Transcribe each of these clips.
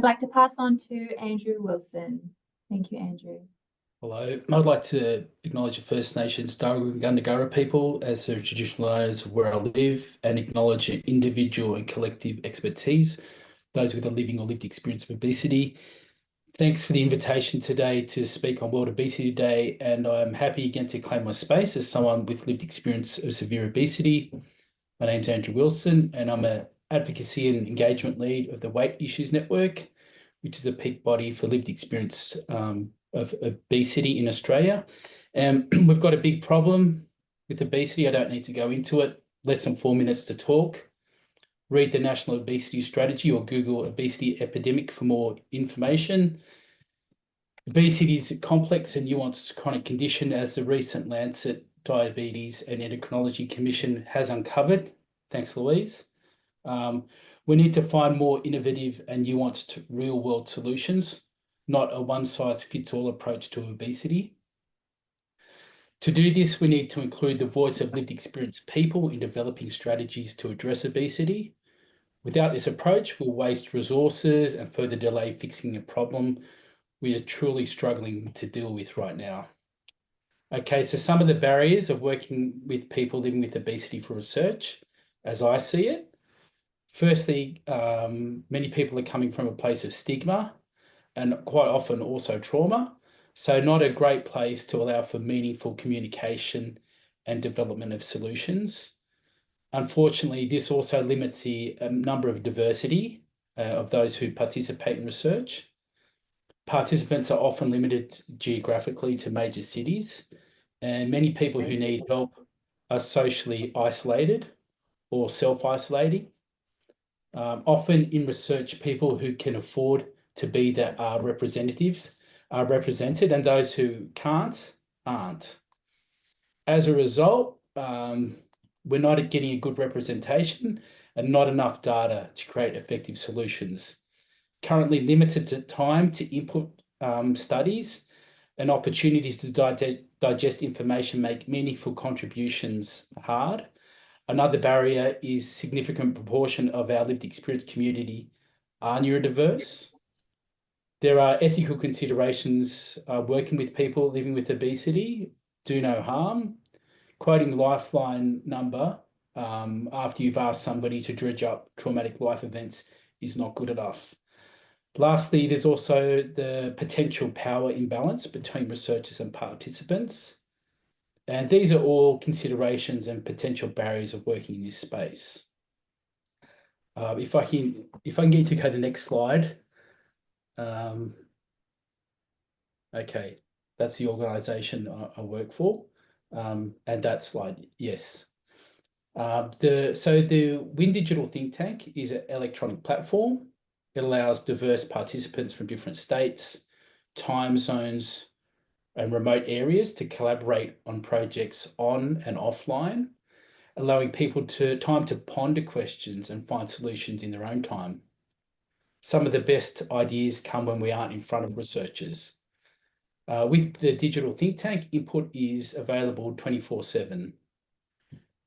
I'd like to pass on to Andrew Wilson. Thank you, Andrew. Hello, I'd like to acknowledge the First Nations Darugundagara people as the traditional owners of where I live and acknowledge their individual and collective expertise, those with a living or lived experience of obesity. Thanks for the invitation today to speak on World Obesity Day, and I'm happy again to claim my space as someone with lived experience of severe obesity. My name's Andrew Wilson, and I'm an advocacy and engagement lead of the Weight Issues Network, which is a peak body for lived experience of obesity in Australia. And we've got a big problem with obesity. I don't need to go into it. Less than 4 minutes to talk. Read the National Obesity Strategy or Google obesity epidemic for more information. Obesity is a complex and nuanced chronic condition, as the recent Lancet Diabetes and Endocrinology Commission has uncovered. Thanks, Louise. We need to find more innovative and nuanced real-world solutions, not a one-size-fits-all approach to obesity. To do this, we need to include the voice of lived experience people in developing strategies to address obesity. Without this approach, we'll waste resources and further delay fixing a problem we are truly struggling to deal with right now. Okay, so some of the barriers of working with people living with obesity for research, as I see it. Firstly, many people are coming from a place of stigma and quite often also trauma. So not a great place to allow for meaningful communication and development of solutions. Unfortunately, this also limits the number of diversity of those who participate in research. Participants are often limited geographically to major cities, and many people who need help are socially isolated or self-isolating. Often in research, people who can afford to be that are representatives are represented, and those who can't aren't. As a result, we're not getting a good representation and not enough data to create effective solutions. Currently limited time to input studies and opportunities to digest information make meaningful contributions hard. Another barrier is significant proportion of our lived experience community are neurodiverse. There are ethical considerations working with people living with obesity. Do no harm. Quoting Lifeline number after you've asked somebody to dredge up traumatic life events is not good enough. Lastly, there's also the potential power imbalance between researchers and participants. And these are all considerations and potential barriers of working in this space. If I can get you to go to the next slide. Okay, that's the organisation I work for. And that slide, yes. So the WIN Digital Think Tank is an electronic platform. It allows diverse participants from different states, time zones, and remote areas to collaborate on projects on and offline, allowing people time to ponder questions and find solutions in their own time. Some of the best ideas come when we aren't in front of researchers. With the Digital Think Tank, input is available 24/7.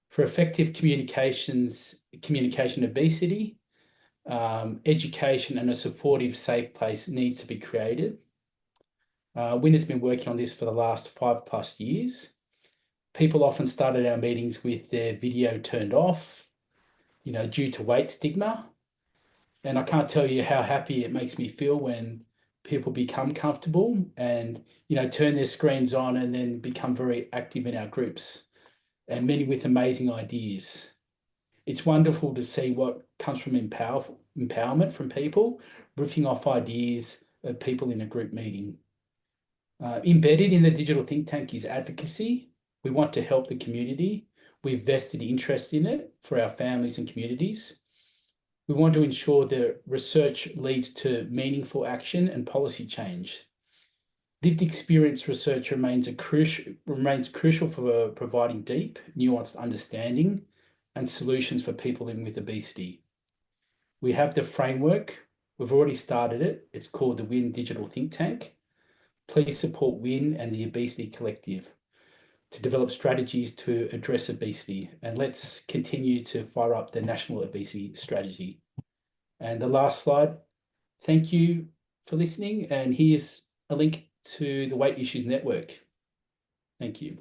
For effective communication obesity, education and a supportive, safe place needs to be created. WIN has been working on this for the last 5+ years. People often started our meetings with their video turned off, due to weight stigma. And I can't tell you how happy it makes me feel when people become comfortable and, turn their screens on and then become very active in our groups, and many with amazing ideas. It's wonderful to see what comes from empowerment from people, riffing off ideas of people in a group meeting. Embedded in the Digital Think Tank is advocacy. We want to help the community. We've vested interest in it for our families and communities. We want to ensure that research leads to meaningful action and policy change. Lived experience research remains crucial for providing deep, nuanced understanding and solutions for people living with obesity. We have the framework. We've already started it. It's called the WIN Digital Think Tank. Please support WIN and the Obesity Collective to develop strategies to address obesity. And let's continue to fire up the National Obesity Strategy. And the last slide. thank you for listening, and here's a link to the Weight Issues Network. Thank you.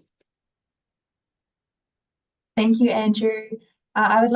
Thank you, Andrew. I would like